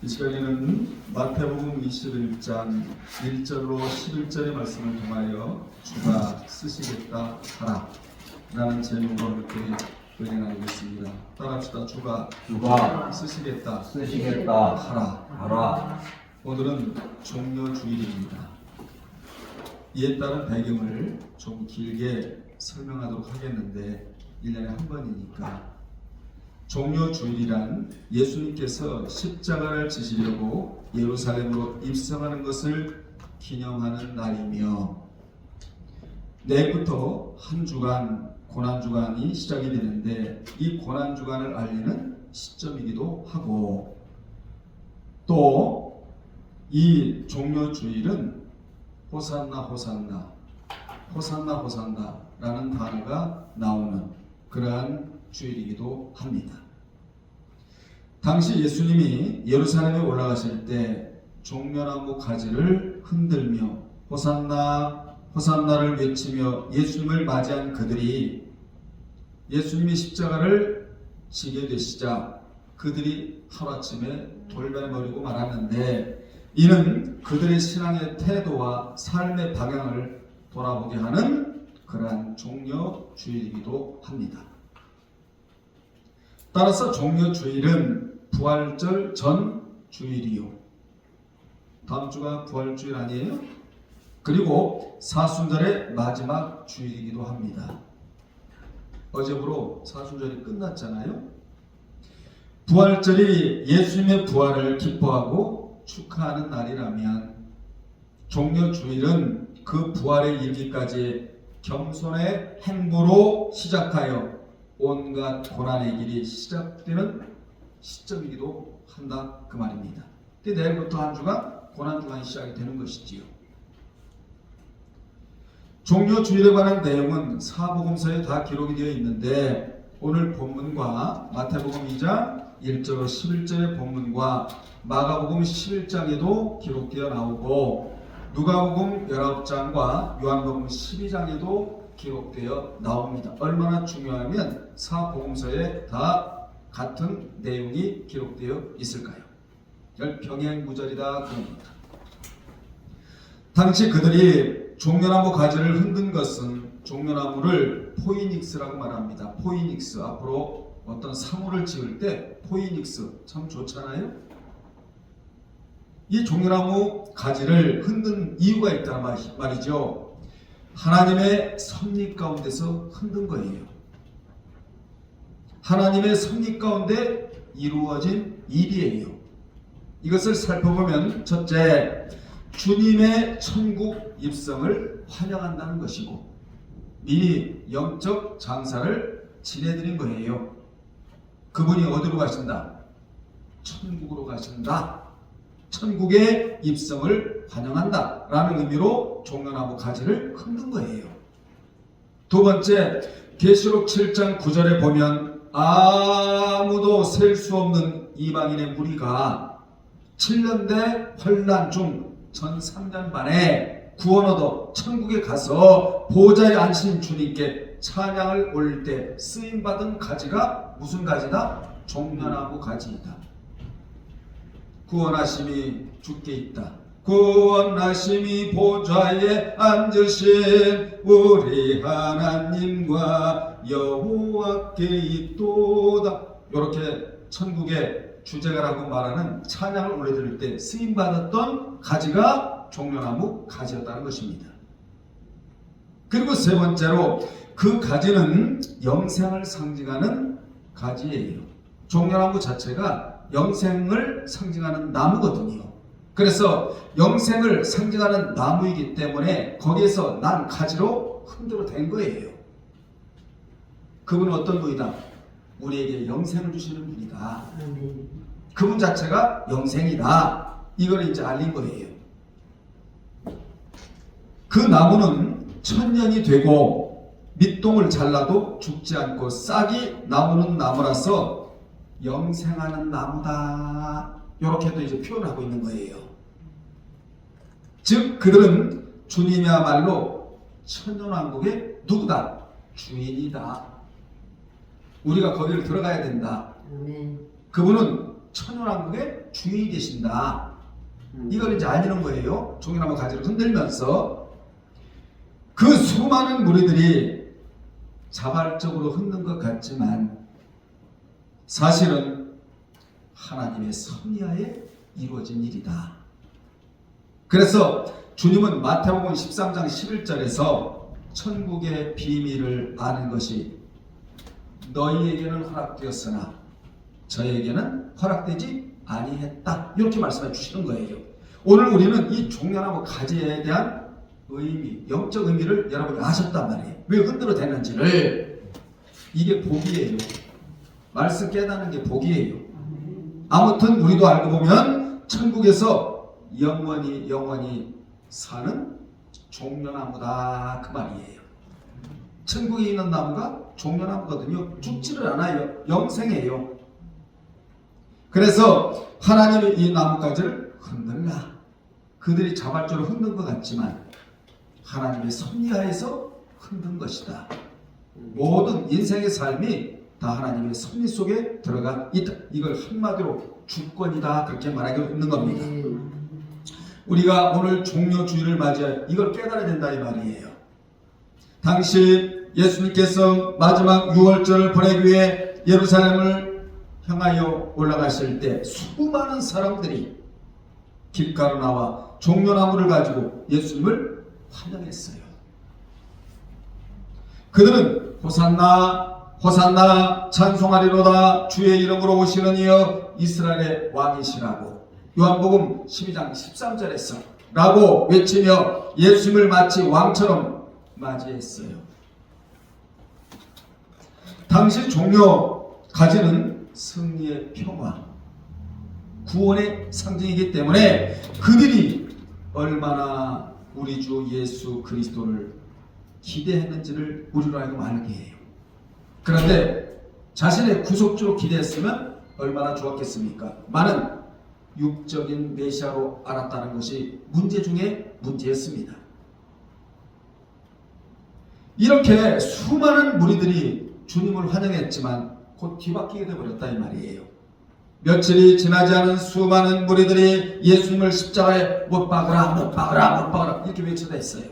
이 시간에는 마태복음 21장 1절로 11절의 말씀을 통하여 주가 쓰시겠다 하라 라는 제목으로 이렇게 은행하겠습니다. 따라합시다. 주가 쓰시겠다 하라. 오늘은 종려주일입니다. 이에 따른 배경을 좀 길게 설명하도록 하겠는데 1년에 한 번이니까 종려주일이란 예수님께서 십자가를 지시려고 예루살렘으로 입성하는 것을 기념하는 날이며 내일부터 한 주간 고난주간이 시작이 되는데 이 고난주간을 알리는 시점이기도 하고 또 이 종려주일은 호산나 라는 단어가 나오는 그러한 주일이기도 합니다. 당시 예수님이 예루살렘에 올라가실 때 종려나무 가지를 흔들며 호산나 호산나를 외치며 예수님을 맞이한 그들이 예수님이 십자가를 지게 되시자 그들이 하루아침에 돌변해버리고 말았는데 이는 그들의 신앙의 태도와 삶의 방향을 돌아보게 하는 그러한 종려주일이기도 합니다. 따라서 종려주일은 부활절 전 주일이요. 다음 주가 부활주일 아니에요? 그리고 사순절의 마지막 주일이기도 합니다. 어제부로 사순절이 끝났잖아요. 부활절이 예수님의 부활을 기뻐하고 축하하는 날이라면 종려주일은 그 부활에 이르기까지 겸손의 행보로 시작하여 온갖 고난의 길이 시작되는 시점이기도 한다 그 말입니다. 내일부터 한 주간 고난주간이 시작이 되는 것이지요. 종려주일에 관한 내용은 사복음서에 다 기록이 되어 있는데 오늘 본문과 마태복음 2장 1절로 11절의 본문과 마가복음 11장에도 기록되어 나오고 누가복음 19장과 요한복음 12장에도 기록되어 나옵니다. 얼마나 중요하면 사복음서에 다 같은 내용이 기록되어 있을까요? 병행무절이다 그럽니다. 당시 그들이 종려나무 가지를 흔든 것은 종려나무를 포이닉스라고 말합니다. 포이닉스, 앞으로 어떤 사물을 지을 때 포이닉스 참 좋잖아요. 이 종려나무 가지를 흔든 이유가 있다는 말이죠. 하나님의 섭리 가운데서 흔든 거예요. 하나님의 섭리 가운데 이루어진 일이에요. 이것을 살펴보면 첫째, 주님의 천국 입성을 환영한다는 것이고 미리 영적 장사를 지내드린 거예요. 그분이 어디로 가신다? 천국으로 가신다. 천국의 입성을 환영한다 라는 의미로 종려나무 가지를 흔든 거예요. 두 번째, 계시록 7장 9절에 보면 아무도 셀 수 없는 이방인의 무리가 7년대 환난 중 전 3년 만에 구원 얻어 천국에 가서 보좌에 앉으신 주님께 찬양을 올릴 때 쓰임받은 가지가 무슨 가지다? 종려나무 가지이다. 구원하심이 주께 있다. 구원하심이 보좌에 앉으신 우리 하나님과 여호와께 있도다. 이렇게 천국의 주제가라고 말하는 찬양을 올려드릴 때 쓰임받았던 가지가 종려나무 가지였다는 것입니다. 그리고 세 번째로 그 가지는 영생을 상징하는 가지예요. 종려나무 자체가 영생을 상징하는 나무거든요. 그래서 영생을 상징하는 나무이기 때문에 거기에서 난 가지로 흔들어 댄 거예요. 그분은 어떤 분이다? 우리에게 영생을 주시는 분이다. 그분 자체가 영생이다. 이걸 이제 알린 거예요. 그 나무는 천년이 되고 밑동을 잘라도 죽지 않고 싹이 나오는 나무라서 영생하는 나무다. 이렇게도 이제 표현하고 있는 거예요. 즉 그들은 주님이야말로 천년왕국의 누구다? 주인이다. 우리가 거기를 들어가야 된다. 그분은 천연왕국의 주인이 되신다. 이걸 이제 알리는 거예요. 종려나무 가지를 흔들면서 그 수많은 무리들이 자발적으로 흔든 것 같지만 사실은 하나님의 섭리하에 이루어진 일이다. 그래서 주님은 마태복음 13장 11절에서 천국의 비밀을 아는 것이 너희에게는 허락되었으나 저에게는 허락되지 아니했다. 이렇게 말씀해 주시는 거예요. 오늘 우리는 이 종려나무 가지에 대한 의미, 영적 의미를 여러분이 아셨단 말이에요. 왜 흔들어 대는지를. 이게 복이에요. 말씀 깨닫는 게 복이에요. 아무튼 우리도 알고 보면 천국에서 영원히 사는 종려나무다 그 말이에요. 천국에 있는 나무가 종려나무거든요. 죽지를 않아요. 영생이에요. 그래서 하나님이 이 나뭇가지를 흔들라. 그들이 자발적으로 흔든 것 같지만 하나님의 섭리하에서 흔든 것이다. 모든 인생의 삶이 다 하나님의 섭리 속에 들어가 있다. 이걸 한마디로 주권이다. 그렇게 말하고 있는 겁니다. 우리가 오늘 종려주일을 맞이해 이걸 깨달아야 된다 이 말이에요. 당시 예수님께서 마지막 유월절을 보내기 위해 예루살렘을 향하여 올라가실 때 수많은 사람들이 길가로 나와 종려나무를 가지고 예수님을 환영했어요. 그들은 호산나 호산나 찬송하리로다 주의 이름으로 오시는 이여 이스라엘의 왕이시라고 요한복음 12장 13절에서 라고 외치며 예수님을 마치 왕처럼 맞이했어요. 당시 종려 가지는 승리의 평화, 구원의 상징이기 때문에 그들이 얼마나 우리 주 예수 그리스도를 기대했는지를 우리로 하여금 알게 해요. 그런데 자신의 구속주로 기대했으면 얼마나 좋았겠습니까? 많은 육적인 메시아로 알았다는 것이 문제 중에 문제였습니다. 이렇게 수많은 무리들이 주님을 환영했지만 곧 뒤바뀌게 되어버렸다 이 말이에요. 며칠이 지나지 않은 수많은 무리들이 예수님을 십자가에 못 박으라 못 박으라 못 박으라 이렇게 외쳐댔어요.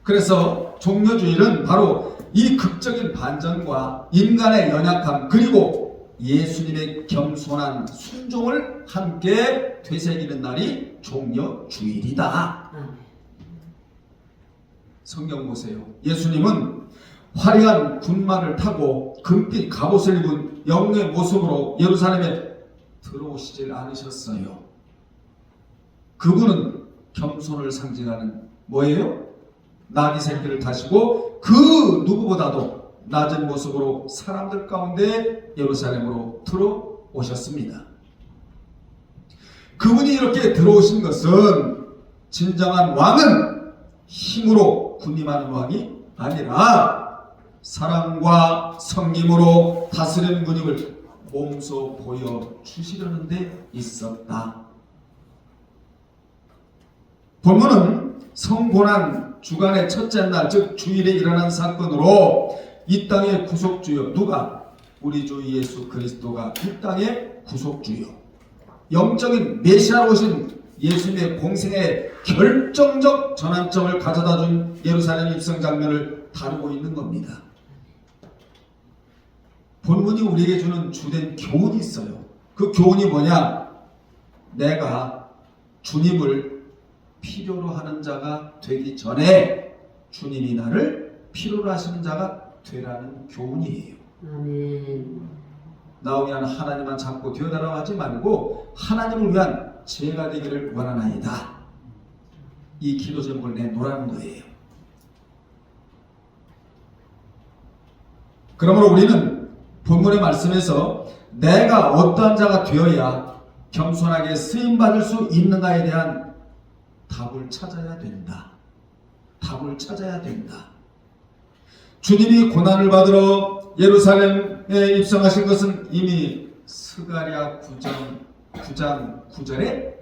그래서 종려주일은 바로 이 극적인 반전과 인간의 연약함 그리고 예수님의 겸손한 순종을 함께 되새기는 날이 종려주일이다. 성경 보세요. 예수님은 화려한 군마를 타고 금빛 갑옷을 입은 영의 모습으로 예루살렘에 들어오시질 않으셨어요. 그분은 겸손을 상징하는 뭐예요? 나귀 새끼를 타시고 그 누구보다도 낮은 모습으로 사람들 가운데 예루살렘으로 들어오셨습니다. 그분이 이렇게 들어오신 것은 진정한 왕은 힘으로 군림하는 왕이 아니라 사랑과 섬김으로 다스리는 군임을 몸소 보여주시려는 데 있었다. 본문은 성고난 주간의 첫째 날, 즉 주일에 일어난 사건으로 이 땅의 구속주요 누가? 우리 주 예수 그리스도가 이 땅의 구속주요 영적인 메시아로 오신 예수님의 공생의 결정적 전환점을 가져다준 예루살렘 입성 장면을 다루고 있는 겁니다. 본문이 우리에게 주는 주된 교훈이 있어요. 그 교훈이 뭐냐? 내가 주님을 필요로 하는 자가 되기 전에 주님이 나를 필요로 하시는 자가 되라는 교훈이에요. 아멘. 나 위한 하나님만 잡고 되어달라고 하지 말고 하나님을 위한 제가 되기를 원하나이다. 이 기도 제목을 내놓으라는 거예요. 그러므로 우리는 본문의 말씀에서 내가 어떠한 자가 되어야 겸손하게 쓰임받을 수 있는가에 대한 답을 찾아야 된다. 답을 찾아야 된다. 주님이 고난을 받으러 예루살렘에 입성하신 것은 이미 스가랴 9장 9절에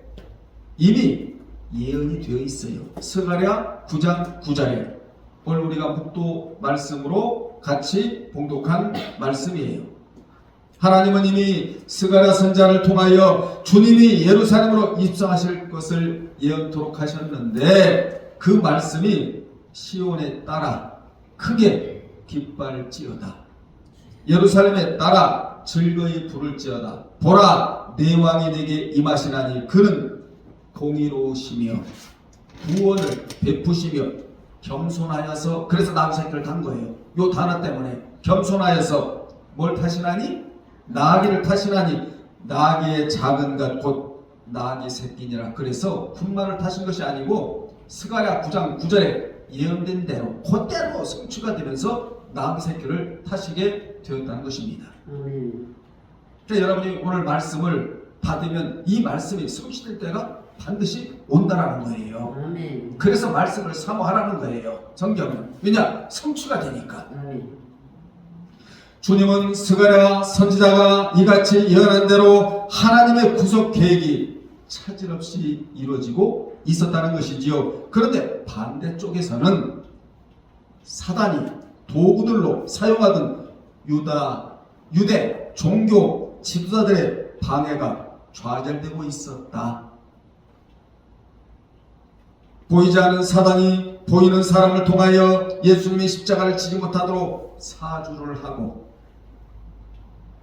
이미 예언이 되어 있어요. 스가랴 9장 9절에 오늘 우리가 묵도 말씀으로 같이 봉독한 말씀이에요. 하나님은 이미 스가랴 선지자를 통하여 주님이 예루살렘으로 입성하실 것을 예언토록 하셨는데 그 말씀이 시온에 따라 크게 깃발지어다. 예루살렘에 따라 즐거이 부를지어다. 보라, 내 왕이 내게 임하시나니 그는 공의로우시며 구원을 베푸시며 겸손하여서, 그래서 나귀 새끼를 탄 거예요. 요 단어 때문에 겸손하여서 뭘 타시나니? 나귀를 타시나니 나귀의 작은 것 곧 나귀 새끼니라. 그래서 군마를 타신 것이 아니고 스가랴 9장 9절에 예언된 대로 그대로 성취가 되면서 나귀 새끼를 타시게 되었다는 것입니다. 그러니까 여러분이 오늘 말씀을 받으면 이 말씀이 성취될 때가 반드시 온다라는 거예요. 그래서 말씀을 사모하라는 거예요. 성경은. 왜냐? 성취가 되니까. 주님은 스가랴 선지자가 이같이 예언한 대로 하나님의 구속 계획이 차질 없이 이루어지고 있었다는 것이지요. 그런데 반대쪽에서는 사단이 도구들로 사용하던 유대 종교 지도자들의 방해가 좌절되고 있었다. 보이지 않는 사단이 보이는 사람을 통하여 예수님의 십자가를 지지 못하도록 사주를 하고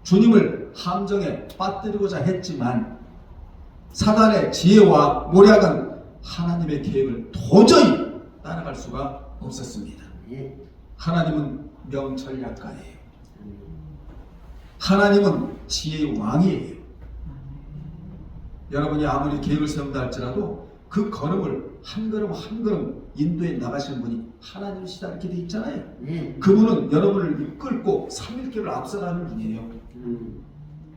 주님을 함정에 빠뜨리고자 했지만 사단의 지혜와 모략은 하나님의 계획을 도저히 따라갈 수가 없었습니다. 하나님은 명철약가예요. 하나님은 지혜의 왕이에요. 여러분이 아무리 계획을 세운다 할지라도 그 걸음을 한 걸음 한 걸음 인도에 나가시는 분이 하나님이시다 이렇게 돼 있잖아요. 그분은 여러분을 이끌고 3일길을 앞서가는 분이에요.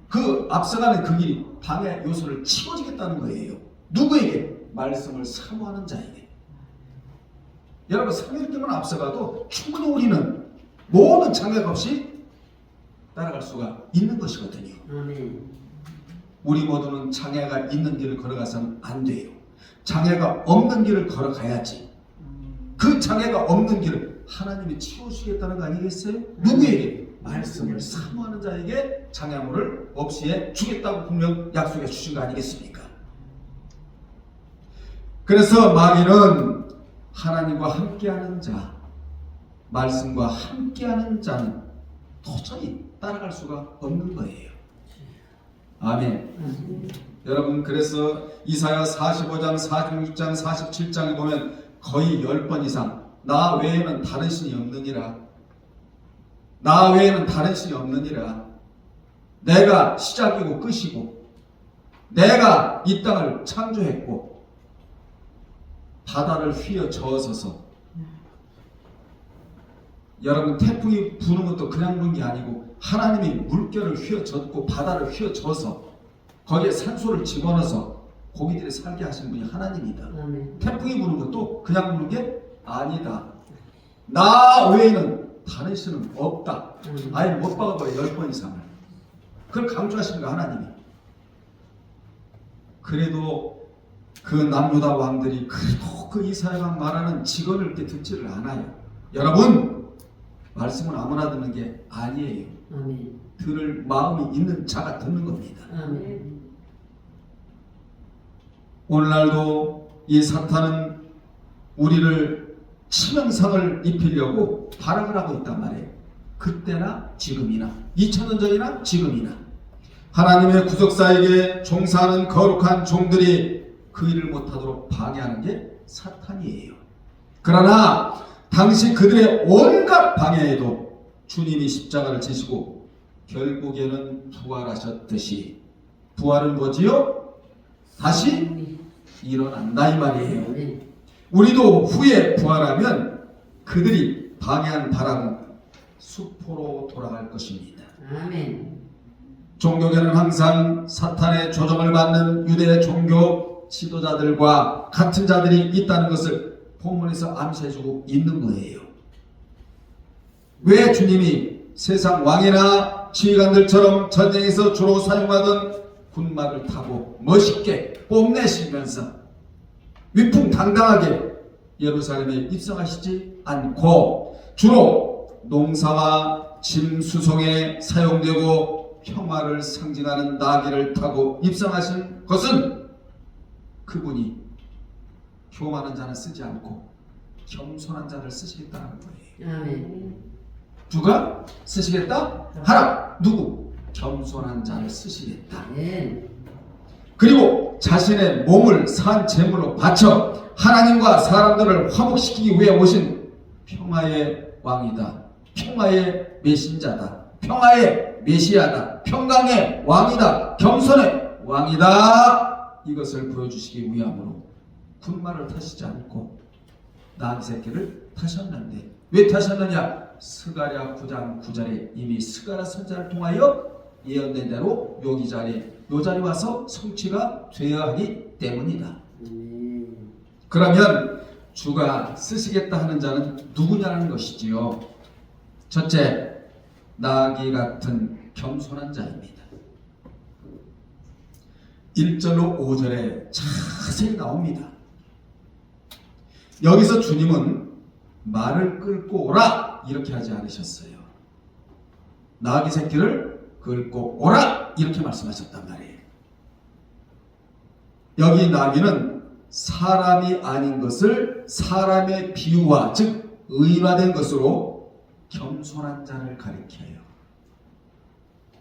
그 앞서가는 그 길이 방해 요소를 치워주겠다는 거예요. 누구에게? 말씀을 사모하는 자에게. 여러분 3일길만 앞서가도 충분히 우리는 모든 장애가 없이 따라갈 수가 있는 것이거든요. 우리 모두는 장애가 있는 길을 걸어가서는 안 돼요. 장애가 없는 길을 걸어가야지. 그 장애가 없는 길을 하나님이 치우시겠다는 거 아니겠어요? 누구에게? 말씀을 사모하는 자에게 장애물을 없이 해 주겠다고 분명 약속해 주신 거 아니겠습니까? 그래서 마귀는 하나님과 함께하는 자, 말씀과 함께하는 자는 도저히 따라갈 수가 없는 거예요. 아멘. 여러분, 그래서 이사야 45장, 46장, 47장에 보면 거의 10번 이상 나 외에는 다른 신이 없느니라. 나 외에는 다른 신이 없느니라. 내가 시작이고 끝이고 내가 이 땅을 창조했고 바다를 휘어 저어서서, 여러분 태풍이 부는 것도 그냥 부는 게 아니고 하나님이 물결을 휘어젓고 바다를 휘어져서 거기에 산소를 집어넣어서 고기들이 살게 하신 분이 하나님이다. 태풍이 부는 것도 그냥 부는 게 아니다. 나 외에는 다른 신은 없다. 아예 못 박아봐요. 10번 이상을. 그걸 강조하시는 거 하나님이. 그래도 그 남유다 왕들이 그래도 그 이사야가 말하는 직언을 이렇게 듣지를 않아요. 여러분, 말씀은 아무나 듣는 게 아니에요. 들을 마음이 있는 자가 듣는 겁니다. 오늘날도 이 사탄은 우리를 치명상을 입히려고 발악을 하고 있단 말이에요. 그때나 지금이나 2000년 전이나 지금이나 하나님의 구속사에게 종사하는 거룩한 종들이 그 일을 못하도록 방해하는 게 사탄이에요. 그러나 당시 그들의 온갖 방해에도 주님이 십자가를 지시고 결국에는 부활하셨듯이, 부활은 뭐지요? 다시 일어난다 이 말이에요. 우리도 후에 부활하면 그들이 방해한 바람은 수포로 돌아갈 것입니다. 아멘. 종교계는 항상 사탄의 조종을 받는 유대 종교 지도자들과 같은 자들이 있다는 것을 본문에서 암시해주고 있는 거예요. 왜 주님이 세상 왕이나 지휘관들처럼 전쟁에서 주로 사용하던 군마를 타고 멋있게 뽐내시면서 위풍당당하게 예루살렘에 입성하시지 않고 주로 농사와 짐 수송에 사용되고 평화를 상징하는 나귀를 타고 입성하신 것은 그분이 교만한 자는 쓰지 않고 겸손한 자를 쓰시겠다는 거예요. 아멘. 누가 쓰시겠다? 하라. 누구? 겸손한 자를 쓰시겠다. 아멘. 그리고 자신의 몸을 산 제물로 바쳐 하나님과 사람들을 화목시키기 위해 오신 평화의 왕이다. 평화의 메신자다. 평화의 메시아다. 평강의 왕이다. 겸손의 왕이다. 이것을 보여주시기 위함으로 군마를 타시지 않고 나귀 새끼를 타셨는데, 왜 타셨느냐? 스가랴 9장 9절에 이미 스가랴 선지자를 통하여 예언된 대로 여기 자리에 요 자리 와서 성취가 되어야 하기 때문이다. 그러면 주가 쓰시겠다 하는 자는 누구냐는 것이지요. 첫째, 나귀 같은 겸손한 자입니다. 1절로 5절에 자세히 나옵니다. 여기서 주님은 말을 끌고 오라 이렇게 하지 않으셨어요. 나귀 새끼를 끌고 오라 이렇게 말씀하셨단 말이에요. 여기 나귀는 사람이 아닌 것을 사람의 비유화, 즉 의인화된 것으로 겸손한 자를 가리켜요.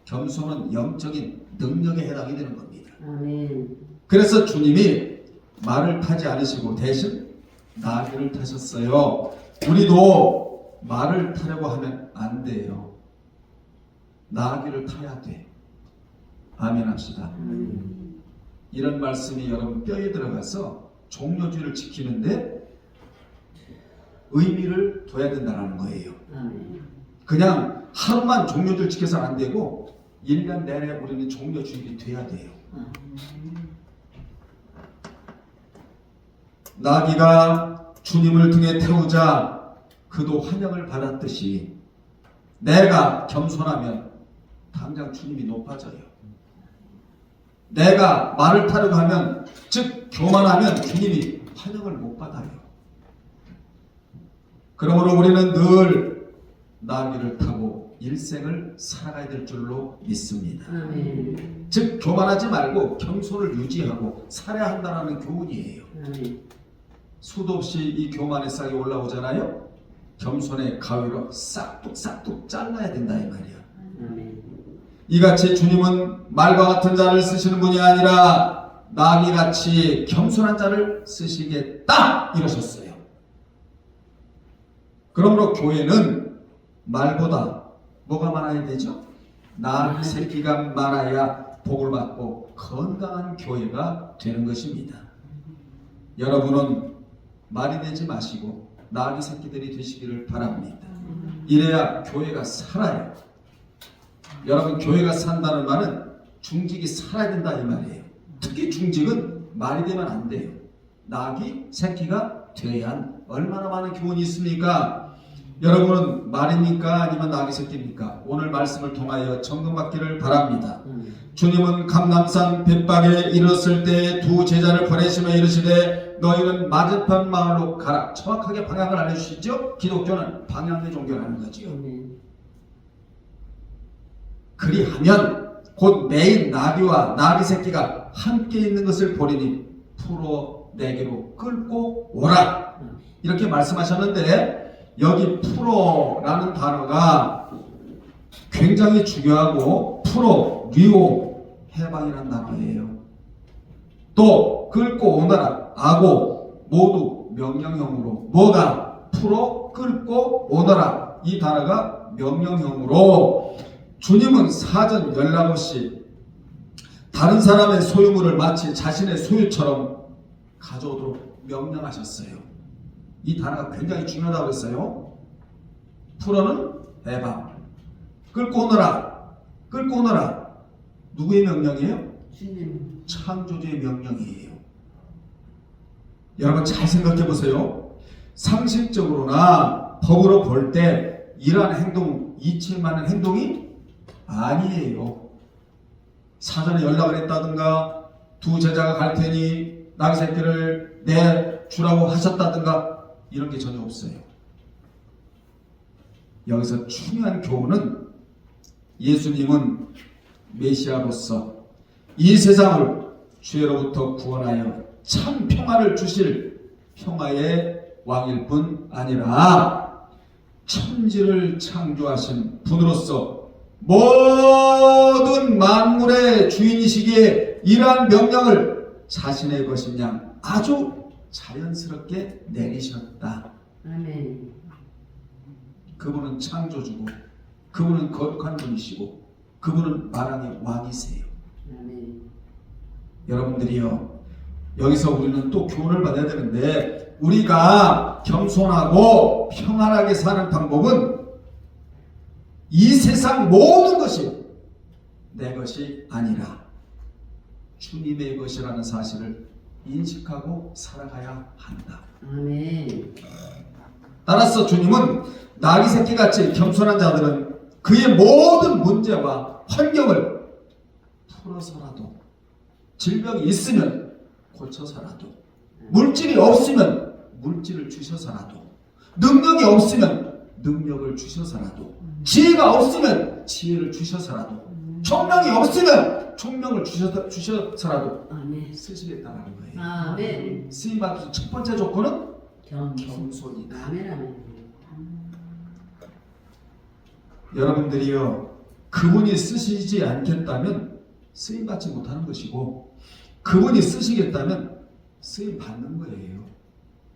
겸손은 영적인 능력에 해당이 되는 겁니다. 아멘. 그래서 주님이 말을 타지 않으시고 대신 나귀를 타셨어요. 우리도 말을 타려고 하면 안 돼요. 나귀를 타야 돼. 아멘 합시다. 이런 말씀이 여러분 뼈에 들어가서 종료주의를 지키는데 의미를 둬야 된다는 거예요. 그냥 하루만 종료주의를 지켜서는 안 되고 1년 내내 우리는 종료주의가 돼야 돼요. 나귀가 주님을 등에 태우자 그도 환영을 받았듯이 내가 겸손하면 당장 주님이 높아져요. 내가 말을 타려고 하면, 즉 교만하면 주님이 환영을 못 받아요. 그러므로 우리는 늘 나귀를 타고 일생을 살아가야 될 줄로 믿습니다. 즉 교만하지 말고 겸손을 유지하고 살아야 한다는 교훈이에요. 수도 없이 이 교만의 싹이 올라오잖아요. 겸손의 가위로 싹둑 잘라야 된다 이 말이야. 이같이 주님은 말과 같은 자를 쓰시는 분이 아니라 나귀같이 겸손한 자를 쓰시겠다 이러셨어요. 그러므로 교회는 말보다 뭐가 많아야 되죠? 나귀 새끼가 많아야 복을 받고 건강한 교회가 되는 것입니다. 여러분은 말이 되지 마시고 나귀 새끼들이 되시기를 바랍니다. 이래야 교회가 살아요. 여러분, 교회가 산다는 말은 중직이 살아야 된다 이 말이에요. 특히 중직은 말이 되면 안 돼요. 나귀 새끼가 돼야 얼마나 많은 교훈이 있습니까? 여러분은 말입니까? 아니면 나귀 새끼입니까? 오늘 말씀을 통하여 점검받기를 바랍니다. 주님은 감람산 벳박에 이르렀을 때 두 제자를 보내시며 이르시되 너희는 맞은편 마을로 가라. 정확하게 방향을 알려주시죠? 기독교는 방향의 종교라는 거지요. 그리하면 곧 메인 나귀와 나귀 새끼가 함께 있는 것을 보리니 풀어 내게로 끌고 오라 이렇게 말씀하셨는데, 여기 풀어라는 단어가 굉장히 중요하고 풀어, 리오, 해방이라는 단어예요. 또 끌고 오너라, 아고 모두 명령형으로, 뭐가 풀어 끌고 오너라 이 단어가 명령형으로, 주님은 사전 연락 없이 다른 사람의 소유물을 마치 자신의 소유처럼 가져오도록 명령하셨어요. 이 단어가 굉장히 중요하다고 했어요. 풀어는 해방, 끌고 오너라, 끌고 오너라. 누구의 명령이에요? 주님. 창조주의 명령이에요. 여러분 잘 생각해 보세요. 상식적으로나 법으로 볼 때 이러한 행동, 이치만한 행동이 아니에요. 사전에 연락을 했다든가 두 제자가 갈 테니 나귀 새끼를 내주라고 하셨다든가 이런 게 전혀 없어요. 여기서 중요한 교훈은 예수님은 메시아로서 이 세상을 죄로부터 구원하여 참 평화를 주실 평화의 왕일 뿐 아니라 천지를 창조하신 분으로서 모든 만물의 주인이시기에 이러한 명령을 자신의 것인 양 아주 자연스럽게 내리셨다. 아멘. 그분은 창조주고 그분은 거룩한 분이시고 그분은 만왕의 왕이세요. 아멘. 여러분들이요, 여기서 우리는 또 교훈을 받아야 되는데, 우리가 겸손하고 평안하게 사는 방법은 이 세상 모든 것이 내 것이 아니라 주님의 것이라는 사실을 인식하고 살아가야 한다. 아멘. 따라서 주님은 나귀 새끼같이 겸손한 자들은 그의 모든 문제와 환경을 풀어서라도, 질병이 있으면 고쳐서라도, 물질이 없으면 물질을 주셔서라도, 능력이 없으면 능력을 주셔서라도, 지혜가 없으면 지혜를 주셔서라도, 총명이 없으면 총명을 주셔서라도 아멘. 쓰시겠다는 거예요. 아멘. 쓰임 받으신 첫 번째 조건은 겸손. 겸손이다. 아멘. 아멘. 여러분들이요, 그분이 쓰시지 않겠다면 쓰임 받지 못하는 것이고, 그분이 쓰시겠다면 쓰임 받는 거예요.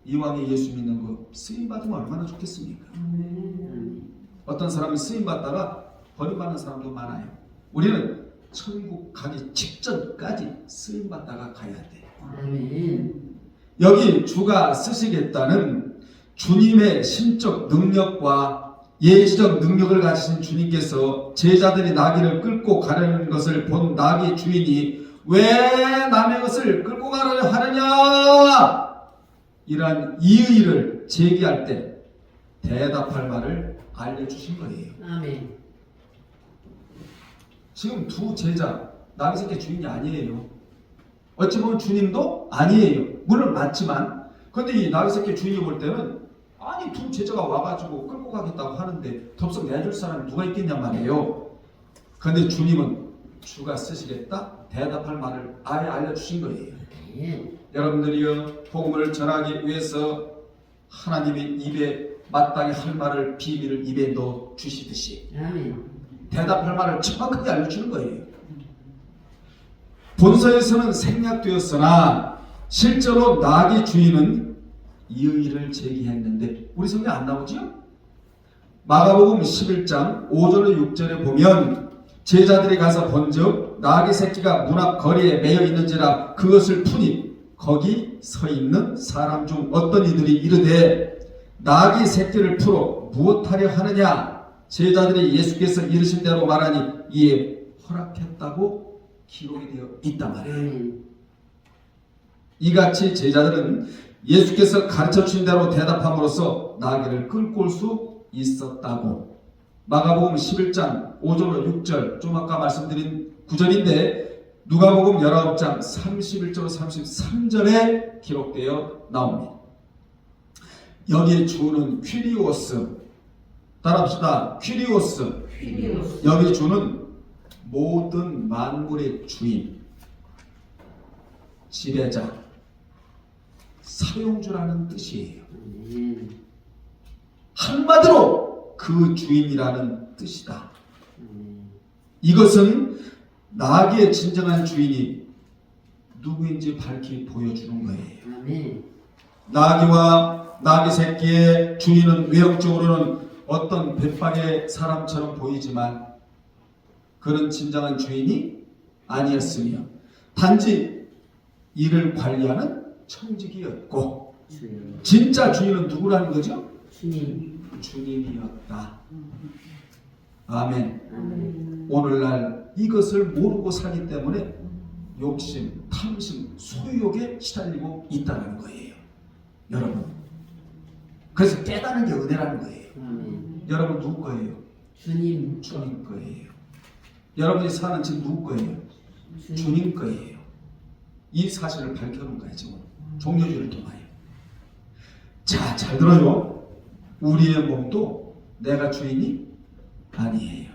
이왕에 예수 믿는 거 쓰임 받으면 얼마나 좋겠습니까? 어떤 사람은 쓰임 받다가 버림받는 사람도 많아요. 우리는 천국 가기 직전까지 쓰임 받다가 가야 돼. 아멘. 여기 주가 쓰시겠다는 주님의 신적 능력과 예지적 능력을 가지신 주님께서 제자들이 나귀를 끌고 가려는 것을 본 나귀 주인이 왜 남의 것을 끌고 가려 하느냐, 이러한 이의를 제기할 때 대답할 말을 알려주신 거예요. 아멘. 지금 두 제자, 나귀 새끼 주인이 아니에요. 어찌 보면 주님도 아니에요. 물론 맞지만, 근데 이 나귀 새끼 주인이 볼 때는 아니 두 제자가 와가지고 끌고 가겠다고 하는데 덥석 내줄 사람이 누가 있겠냐 말이에요. 그런데 주님은 주가 쓰시겠다 대답할 말을 아예 알려주신 거예요. 여러분들이요, 복음을 전하기 위해서 하나님이 입에 마땅히 할 말을, 비밀을 입에 넣어 주시듯이 아멘. 대답할 말을 정확하게 알려주는 거예요. 본서에서는 생략되었으나 실제로 나귀 주인은 이의를 제기했는데 우리 성경에 안 나오지요? 마가복음 11장 5절로 6절에 보면 제자들이 가서 본즉 나귀 새끼가 문 앞 거리에 매여 있는지라 그것을 푸니 거기 서 있는 사람 중 어떤 이들이 이르되 나귀 새끼를 풀어 무엇하려 하느냐, 제자들이 예수께서 이르신 대로 말하니 이에 허락했다고 기록이 되어 있단 말이에요. 이같이 제자들은 예수께서 가르쳐 주신 대로 대답함으로써 나귀를 끌고 올 수 있었다고. 마가복음 11장 5절로 6절, 좀 아까 말씀드린 구절인데 누가복음 19장 31절 33절에 기록되어 나옵니다. 여기 주는 퀴리오스, 따라합시다. 퀴리오스. 여기 주는 모든 만물의 주인, 지배자, 사용주라는 뜻이에요. 한마디로 그 주인이라는 뜻이다. 이것은 나귀의 진정한 주인이 누구인지 밝히 보여주는 거예요. 나귀와 나귀 새끼의 주인은 외형적으로는 어떤 백발의 사람처럼 보이지만 그는 진정한 주인이 아니었으며 단지 이를 관리하는 청직이었고, 진짜 주인은 누구라는 거죠? 주님이었다. 아멘. 오늘날 이것을 모르고 살기 때문에 욕심, 탐심, 소유욕에 시달리고 있다는 거예요. 여러분, 그래서 깨닫는 게 은혜라는 거예요. 여러분 누구 거예요? 주님 거예요. 여러분이 사는 집 누구 거예요? 주님 거예요. 이 사실을 밝혀놓은 거예요. 지금 종려주를 통하여. 자, 잘 들어요. 우리의 몸도 내가 주인이 아니에요.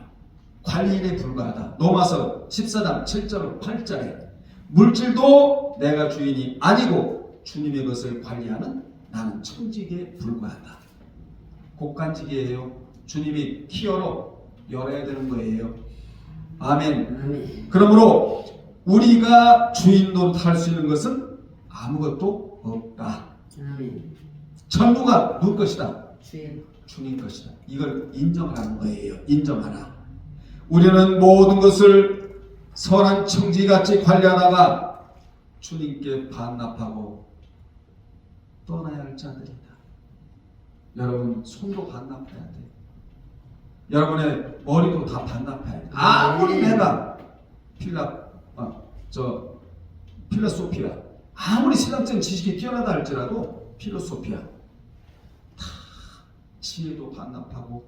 관리인에 불과하다. 로마서 14장 7절 8절에 물질도 내가 주인이 아니고 주님의 것을 관리하는 나는 청지기에 불과하다. 곡간직이에요. 주님이 키어로 열어야 되는 거예요. 아멘. 아멘. 그러므로 우리가 주인 노릇할 수 있는 것은 아무것도 없다. 아멘. 전부가 누구 것이다? 주의 주님 것이다. 이걸 인정하라는 거예요. 인정하라. 우리는 모든 것을 선한 청지기같이 관리하다가 주님께 반납하고 떠나야 할 자들이다. 여러분 손도 반납해야 돼. 여러분의 머리도 다 반납해야 돼. 아무리 내가 필로소피아 아무리 신학적인 지식이 뛰어나다 할지라도 필로소피아 다 지혜도 반납하고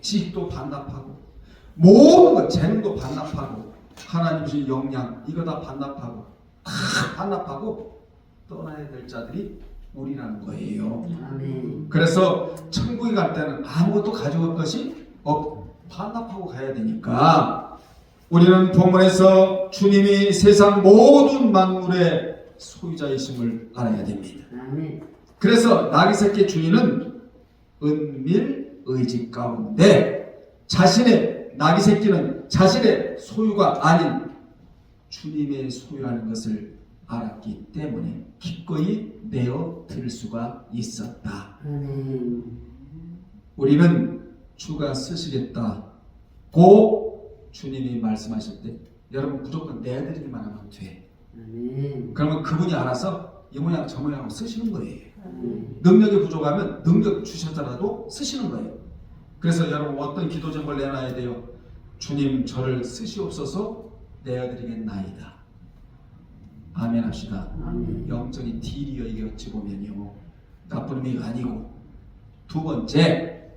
지식도 반납하고 모든 것 재능도 반납하고 하나님 주신 영양 이거 다 반납하고 다 반납하고 떠나야 될 자들이 우리라는 거예요. 아멘. 그래서 천국에 갈 때는 아무것도 가져갈 것이 반납하고 가야 되니까 우리는 본문에서 주님이 세상 모든 만물의 소유자이심을 알아야 됩니다. 아멘. 그래서 나귀 새끼 주인은 은밀의식 가운데 자신의 나귀 새끼는 자신의 소유가 아닌 주님의 소유라는 것을 알았기 때문에 기꺼이 내어 드릴 수가 있었다. 아멘. 우리는 주가 쓰시겠다고 주님이 말씀하실 때 여러분 무조건 내드리기만 하면 돼. 아멘. 그러면 그분이 알아서 이 모양 저 모양으로 쓰시는 거예요. 아멘. 능력이 부족하면 능력 주셨더라도 쓰시는 거예요. 그래서 여러분 어떤 기도 제목을 내놔야 돼요? 주님 저를 쓰시옵소서 내어드리겠나이다. 아멘 합시다. 아멘. 영적인 딜이여 이게 어찌 보면요 나쁜 의미가 아니고 두 번째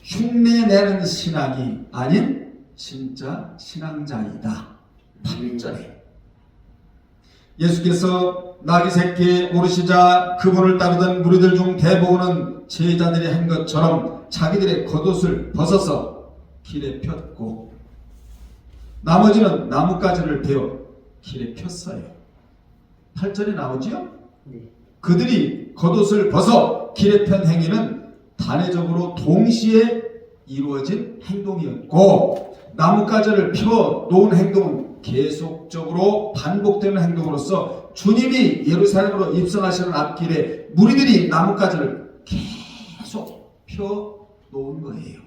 흉내내는 신앙이 아닌 진짜 신앙자이다. 8절에 예수께서 나귀 새끼에 오르시자 그분을 따르던 무리들 중 대부분은 제자들이 한 것처럼 자기들의 겉옷을 벗어서 길에 폈고 나머지는 나뭇가지를 베어 길에 폈어요. 8절에 나오지요? 네. 그들이 겉옷을 벗어 길에 편 행위는 단회적으로 동시에 이루어진 행동이었고 나뭇가지를 펴 놓은 행동은 계속적으로 반복되는 행동으로서 주님이 예루살렘으로 입성하시는 앞길에 무리들이 나뭇가지를 계속 펴 놓은 거예요.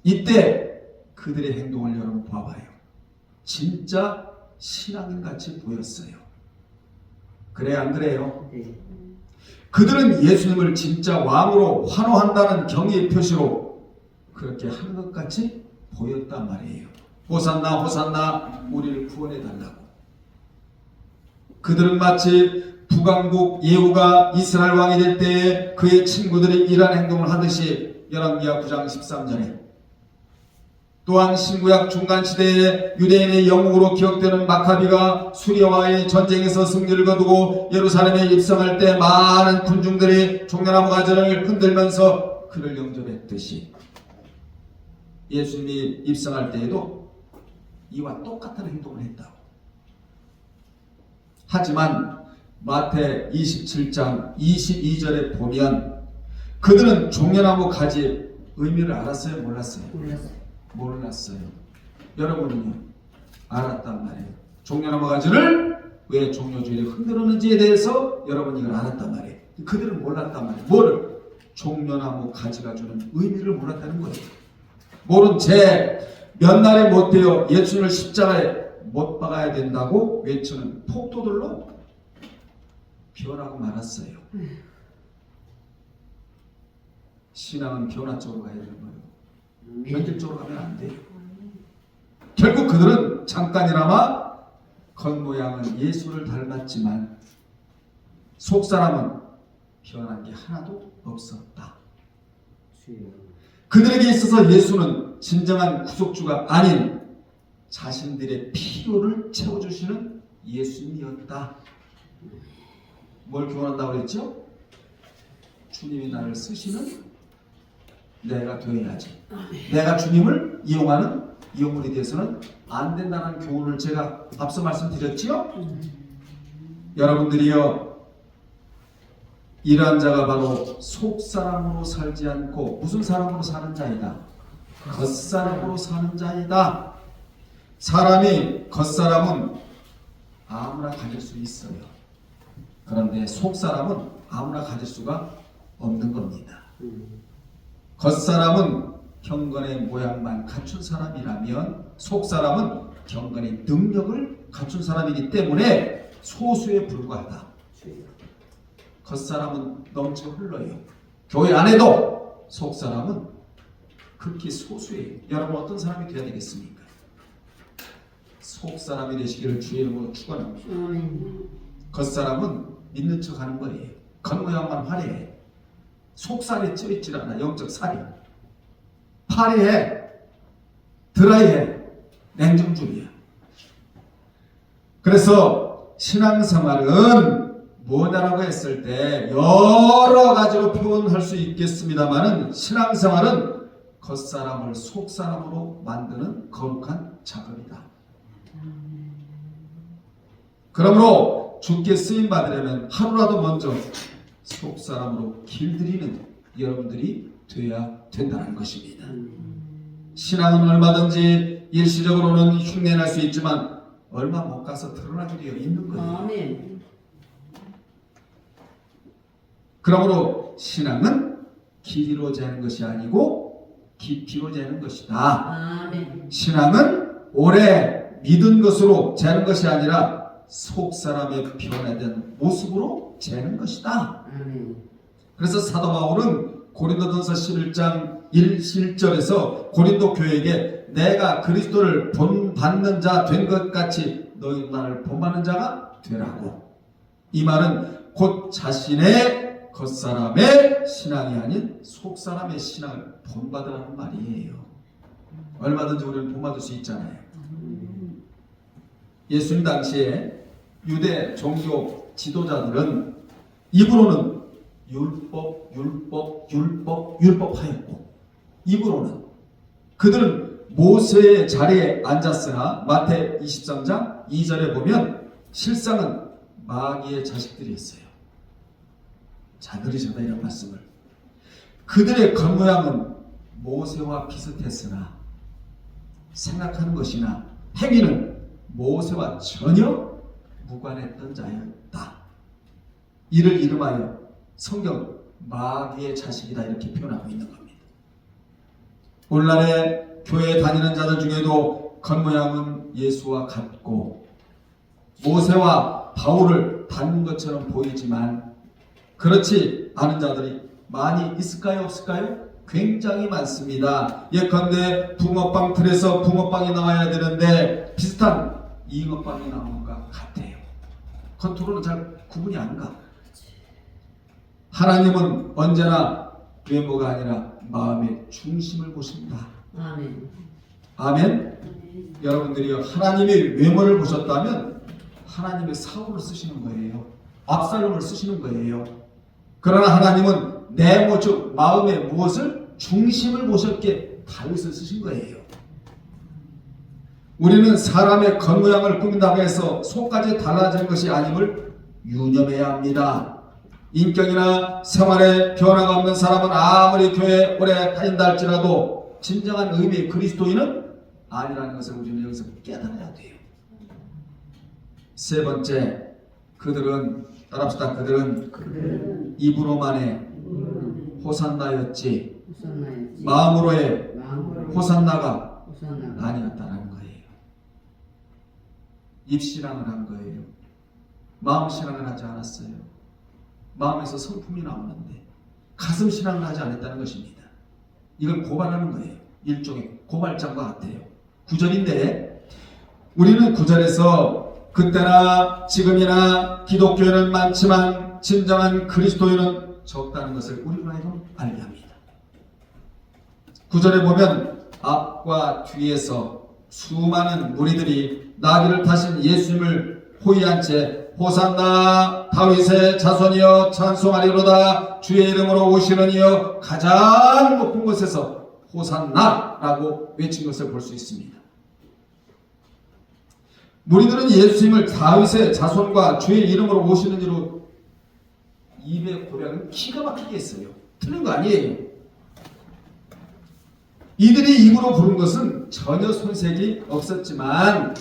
이때 그들의 행동을 여러분 봐봐요. 진짜 신앙인같이 보였어요. 그래 안 그래요? 네. 그들은 예수님을 진짜 왕으로 환호한다는 경의의 표시로 그렇게 하는 것 같이 보였단 말이에요. 호산나 호산나 우리를 구원해 달라고. 그들은 마치 북왕국 예후가 이스라엘 왕이 될 때에 그의 친구들이 이러한 행동을 하듯이 열왕기하 9장 13절에 또한 신구약 중간시대에 유대인의 영웅으로 기억되는 마카비가 수리아와의 전쟁에서 승리를 거두고 예루살렘에 입성할 때 많은 군중들이 종려나무 가지를 흔들면서 그를 영접했듯이 예수님이 입성할 때에도 이와 똑같은 행동을 했다고. 하지만 마태 27장 22절에 보면 그들은 종려나무 가지의 의미를 알았어요? 몰랐어요? 몰랐어요. 여러분은요? 알았단 말이에요. 종려나무 가지를 왜 종려주일에 흔들었는지에 대해서 여러분이 이걸 알았단 말이에요. 그들은 몰랐단 말이에요. 뭐를? 종려나무 가지가 주는 의미를 몰랐다는 거예요. 모른 채 몇 날에 못 되어 예수님을 십자가에 못 박아야 된다고 외치는 폭도들로 변하고 말았어요. 신앙은 변화 쪽으로 가야 되는 거예요. 변질적으로 가면 안 돼요. 결국 그들은 잠깐이나마 겉모양은 예수를 닮았지만 속사람은 변한 게 하나도 없었다. 그들에게 있어서 예수는 진정한 구속주가 아닌 자신들의 필요를 채워주시는 예수님이었다. 뭘 교훈한다고 그랬죠? 주님이 나를 쓰시는 내가 되어야지. 내가 주님을 이용하는 이용물이 되어서는 안 된다는 교훈을 제가 앞서 말씀드렸지요. 여러분들이요, 이러한 자가 바로 속사람으로 살지 않고 무슨 사람으로 사는 자이다? 겉사람으로 사는 자이다. 사람이 겉사람은 아무나 가질 수 있어요. 그런데 속사람은 아무나 가질 수가 없는 겁니다. 겉사람은 경건의 모양만 갖춘 사람이라면 속사람은 경건의 능력을 갖춘 사람이기 때문에 소수에 불과하다. 겉사람은 넘쳐 흘러요. 교회 안에도 속사람은 극히 소수예요. 여러분 어떤 사람이 되어야 되겠습니까? 속사람이 되시기를 주의 이름으로 축원합니다. 겉사람은 믿는 척하는 거예요. 겉모양만 화려해. 속살이 쪄있질 않아. 영적 살이 파리해, 드라이해, 냉정주의야. 그래서 신앙생활은 뭐냐라고 했을 때 여러 가지로 표현할 수 있겠습니다만은 신앙생활은 겉사람을 속사람으로 만드는 거룩한 작업이다. 그러므로 주께 쓰임 받으려면 하루라도 먼저 속사람으로 길들이는 여러분들이 되어야 된다는 것입니다. 신앙은 얼마든지 일시적으로는 흉내낼 수 있지만 얼마 못 가서 드러나게 되어 있는 거예요. 아멘. 그러므로 신앙은 길이로 재는 것이 아니고 깊이로 재는 것이다. 아멘. 신앙은 오래 믿은 것으로 재는 것이 아니라 속사람의 변화된 모습으로 재는 것이다. 아멘. 그래서 사도 바울은 고린도전서 11장 1절에서 고린도 교회에게 내가 그리스도를 본받는 자 된 것 같이 너희 나를 본받는 자가 되라고. 이 말은 곧 자신의 겉사람의 신앙이 아닌 속사람의 신앙을 본받으라는 말이에요. 얼마든지 우리는 본받을 수 있잖아요. 예수님 당시에 유대 종교 지도자들은 입으로는 율법 하였고 입으로는 그들은 모세의 자리에 앉았으나 마태 23장 2절에 보면 실상은 마귀의 자식들이었어요. 자, 들으셔다 이런 말씀을. 그들의 겉모양은 모세와 비슷했으나 생각하는 것이나 행위는 모세와 전혀 무관했던 자였다. 이를 이름하여 성경 마귀의 자식이다 이렇게 표현하고 있는 겁니다. 오늘날에 교회에 다니는 자들 중에도 겉모양은 예수와 같고 모세와 바울을 닮은 것처럼 보이지만 그렇지 않은 자들이 많이 있을까요? 없을까요? 굉장히 많습니다. 예컨대 붕어빵 틀에서 붕어빵이 나와야 되는데 비슷한 잉어빵이 나오는 것 같아요. 겉으로는 잘 구분이 안 가. 하나님은 언제나 외모가 아니라 마음의 중심을 보신다. 아멘. 아멘. 여러분들이 하나님의 외모를 보셨다면 하나님의 사울을 쓰시는 거예요. 압살롬을 쓰시는 거예요. 그러나 하나님은 내 모습, 마음의 무엇을 중심을 보셨기에 다윗을 쓰신 거예요. 우리는 사람의 겉모양을 꾸민다고 해서 속까지 달라지는 것이 아님을 유념해야 합니다. 인격이나 생활에 변화가 없는 사람은 아무리 교회에 오래 다닌다 할지라도 진정한 의미의 그리스도인은 아니라는 것을 우리는 여기서 깨달아야 돼요. 세 번째, 그들은 따라합시다. 그들은 입으로만의 호산나였지 마음으로의 호산나가 아니었다는 거예요. 입신앙을 한 거예요. 마음신앙을 하지 않았어요. 마음에서 성품이 나오는데 가슴신앙을 하지 않았다는 것입니다. 이걸 고발하는 거예요. 일종의 고발장과 같아요. 9절인데 우리는 9절에서 그때나 지금이나 기독교인은 많지만 진정한 그리스도인은 적다는 것을 우리로 하여금 알게 합니다. 9절에 보면 앞과 뒤에서 수많은 무리들이 나귀를 타신 예수님을 호위한 채 호산나 다윗의 자손이여 찬송하리로다. 주의 이름으로 오시는 이여 가장 높은 곳에서 호산나라고 외친 것을 볼 수 있습니다. 무리들은 예수님을 다윗의 자손과 주의 이름으로 오시는 이로 입의 고백은 기가 막히게 했어요. 틀린 거 아니에요. 이들이 입으로 부른 것은 전혀 손색이 없었지만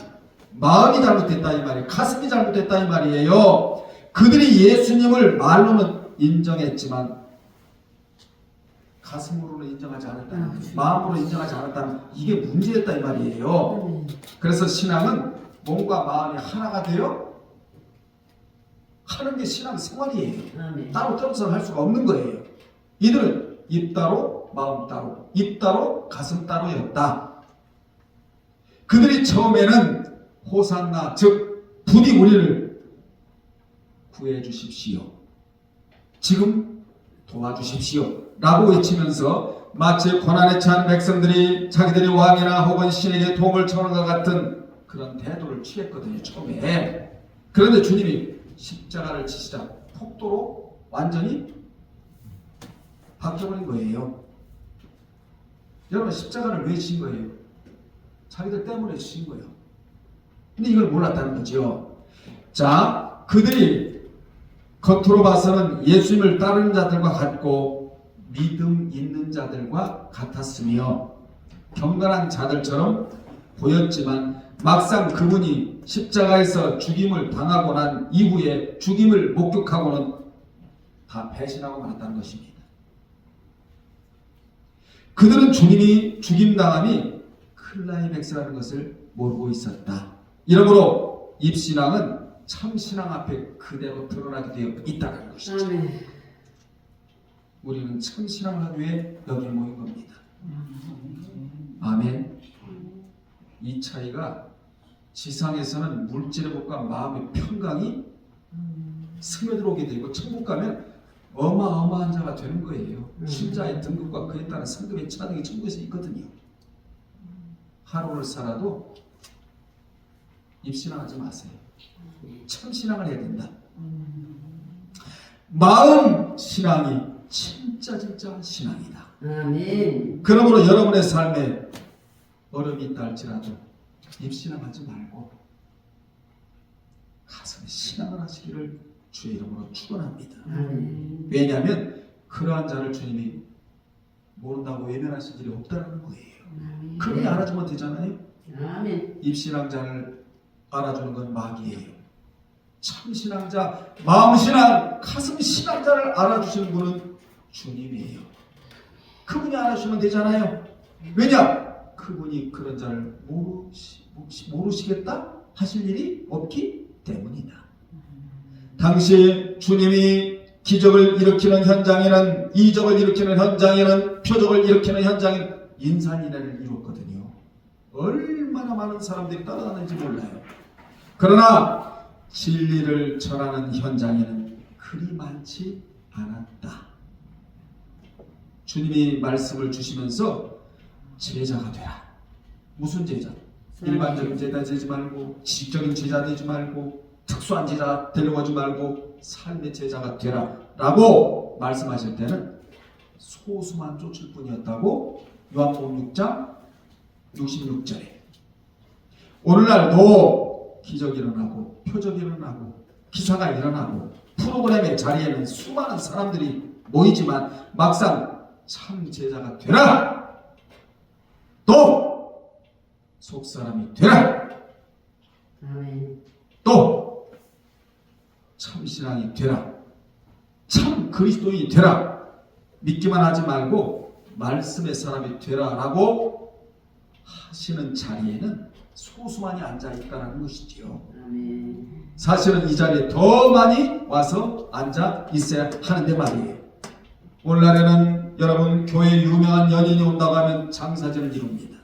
마음이 잘못됐다 이 말이에요. 가슴이 잘못됐다 이 말이에요. 그들이 예수님을 말로는 인정했지만 가슴으로는 인정하지 않았다는 거예요. 마음으로 인정하지 않았다는 이게 문제였다 이 말이에요. 그래서 신앙은 몸과 마음이 하나가 되어 하는 게 신앙 생활이에요. 따로 떨어져서 할 수가 없는 거예요. 이들은 입 따로 마음 따로 입 따로 가슴 따로였다. 그들이 처음에는 호산나 즉 부디 우리를 구해 주십시오. 지금 도와주십시오 라고 외치면서 마치 고난에 처한 백성들이 자기들이 왕이나 혹은 신에게 도움을 청하는 것 같은 그런 태도를 취했거든요. 처음에. 그런데 주님이 십자가를 지시자 폭도로 완전히 바뀌어버린 거예요. 여러분 십자가를 왜 지신 거예요? 자기들 때문에 지신 거예요. 근데 이걸 몰랐다는 거죠. 자, 그들이 겉으로 봐서는 예수님을 따르는 자들과 같고 믿음 있는 자들과 같았으며 경건한 자들처럼 보였지만 막상 그분이 십자가에서 죽임을 당하고 난 이후에 죽임을 목격하고는 다 배신하고 말았다는 것입니다. 그들은 주님이 죽임당함이 클라이맥스라는 것을 모르고 있었다. 이러므로 입신앙은 참신앙 앞에 그대로 드러나게 되어 있다는 것이죠. 우리는 참신앙을 하기 위해 여기 모인 겁니다. 아멘. 이 차이가 지상에서는 물질의 복과 마음의 평강이 스며들어오게 되고 천국 가면 어마어마한 자가 되는 거예요. 신자의 등급과 그에 따른 상급의 차등이 천국에서 있거든요. 하루를 살아도 입신앙하지 마세요. 참신앙을 해야 된다. 마음 신앙이 진짜 신앙이다. 아멘. 그러므로 여러분의 삶에 어려움이 있다 할지라도 입신앙하지 말고 가슴에 신앙을 하시기를 주의 이름으로 축원합니다. 왜냐하면 그러한 자를 주님이 모른다고 외면하실 일이 없다는 거예요. 그분이 알아주면 되잖아요. 입신앙자를 알아주는 건 마귀예요. 참신앙자, 마음신앙, 가슴신앙자를 알아주시는 분은 주님이에요. 그분이 알아주시면 되잖아요. 왜냐? 그분이 그런 자를 모르시겠다 하실 일이 없기 때문이다. 당시 주님이 기적을 일으키는 현장에는, 이적을 일으키는 현장에는, 표적을 일으키는 현장에는 인산인해를 이뤘거든요. 얼마나 많은 사람들이 따라다니는지 몰라요. 그러나 진리를 전하는 현장에는 그리 많지 않았다. 주님이 말씀을 주시면서 제자가 되라. 무슨 제자? 일반적인 제자 되지 말고, 지식적인 제자 되지 말고, 특수한 제자 되려고 말고 삶의 제자가 되라 라고 말씀하실 때는 소수만 쫓을 뿐이었다고 요한복음 6장 66절에 오늘날도 기적이 일어나고 표적이 일어나고 기사가 일어나고 프로그램의 자리에는 수많은 사람들이 모이지만 막상 참 제자가 되라, 또 속사람이 되라, 또 참신앙이 되라, 참 그리스도인이 되라, 믿기만 하지 말고 말씀의 사람이 되라 라고 하시는 자리에는 소수만이 앉아있다는 것이지요. 사실은 이 자리에 더 많이 와서 앉아 있어야 하는데 말이에요. 오늘날에는 여러분 교회에 유명한 연인이 온다고 하면 장사진을 이룹니다.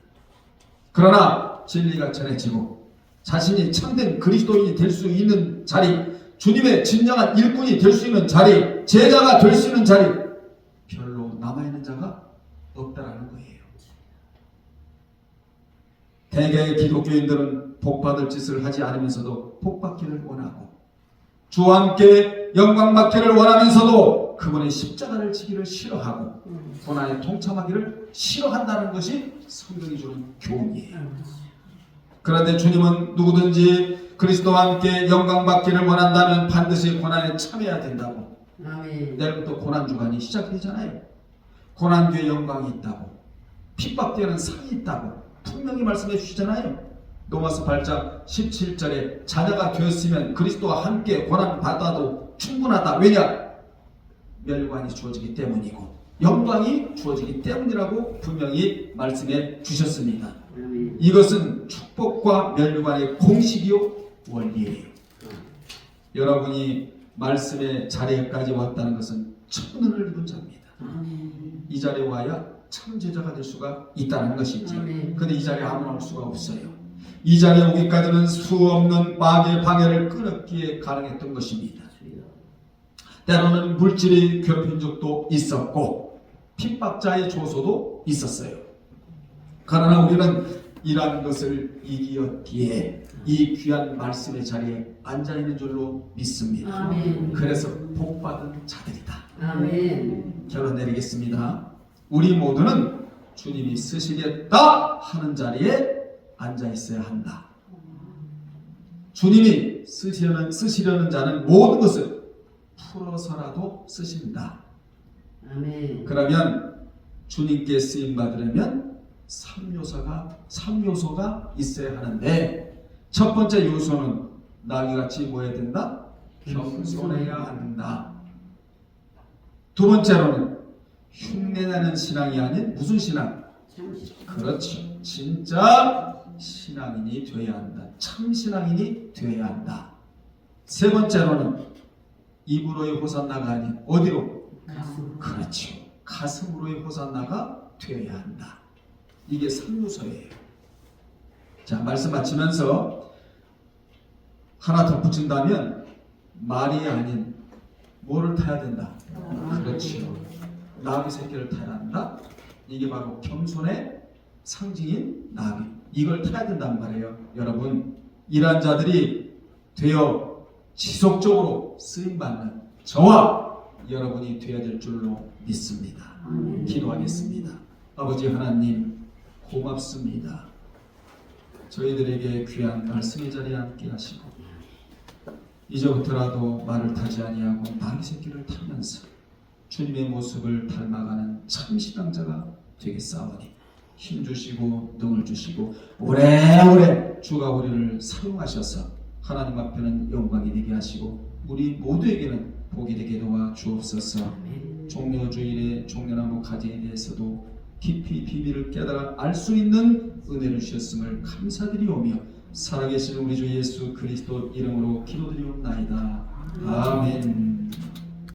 그러나 진리가 전해지고 자신이 참된 그리스도인이 될 수 있는 자리, 주님의 진정한 일꾼이 될 수 있는 자리, 제자가 될 수 있는 자리 별로 남아있는 자가 없다라는 거예요. 대개의 기독교인들은 복받을 짓을 하지 않으면서도 복받기를 원하고 주와 함께 영광 받기를 원하면서도 그분의 십자가를 지기를 싫어하고 고난에 동참하기를 싫어한다는 것이 성경이 주는 교훈이에요. 그런데 주님은 누구든지 그리스도와 함께 영광 받기를 원한다면 반드시 고난에 참여해야 된다고. 아멘. 내일부터 고난 주간이 시작되잖아요. 고난 뒤에 영광이 있다고, 핍박 뒤에는 상이 있다고 분명히 말씀해 주시잖아요. 로마서 8장 17절에 자녀가 되었으면 그리스도와 함께 고난 받아도 충분하다. 왜냐? 멸관이 주어지기 때문이고 영광이 주어지기 때문이라고 분명히 말씀해 주셨습니다. 아멘. 이것은 축복과 멸관의 공식이요 원리예요. 여러분이 말씀의 자리에까지 왔다는 것은 천은을 입은 자입니다. 아멘. 이 자리에 와야 참 제자가 될 수가 있다는 것이죠. 아멘. 그런데 이 자리에 아무나 올 수가 없어요. 이 자리에 오기까지는 수없는 마귀의 방해를 끊었기에 가능했던 것입니다. 때로는 물질이 괴롭힌 적도 있었고 핍박자의 조소도 있었어요. 그러나 우리는 이러한 것을 이기었기에 이 귀한 말씀의 자리에 앉아있는 줄로 믿습니다. 아멘. 그래서 복받은 자들이다. 아멘. 결론 내리겠습니다. 우리 모두는 주님이 쓰시겠다 하는 자리에 앉아 있어야 한다. 주님이 쓰시려는 자는 모든 것을 풀어서라도 쓰신다. 아멘. 그러면 주님께 쓰임 받으려면 3요소가 있어야 하는데, 첫 번째 요소는 나귀같이 뭐 해야 된다? 겸손해야 한다. 두 번째로는 흉내나는 신앙이 아닌 무슨 신앙? 그렇죠. 진짜 신앙인이 되어야 한다. 참 신앙인이 되어야 한다. 세 번째로는 입으로의 호산나가 아닌 어디로? 가슴. 그렇죠. 가슴으로의 호산나가 되어야 한다. 이게 3요소예요. 자, 말씀 마치면서 하나 덧붙인다면 말이 아닌 뭐를 타야 된다? 그렇죠. 나귀 새끼를 타야 한다. 이게 바로 겸손의 상징인 나귀. 이걸 타야 된단 말이에요. 여러분, 이러한 자들이 되어 지속적으로 쓰임받는 저와 여러분이 되어야 될 줄로 믿습니다. 기도하겠습니다. 아버지 하나님, 고맙습니다. 저희들에게 귀한 말씀의 자리에 함께 하시고 이제부터라도 말을 타지 아니하고 나귀 새끼를 타면서 주님의 모습을 닮아가는 참 신앙자가 되겠사오니 힘주시고 능을 주시고 오래오래 주가 우리를 사용하셔서 하나님 앞에는 영광이 되게 하시고 우리 모두에게는 복이 되게 도와 주옵소서. 종려주일의 종려나무 가지에 대해서도 깊이 비밀을 깨달아 알 수 있는 은혜를 주셨음을 감사드리오며 살아계신 우리 주 예수 그리스도 이름으로 기도드리옵나이다. 아멘.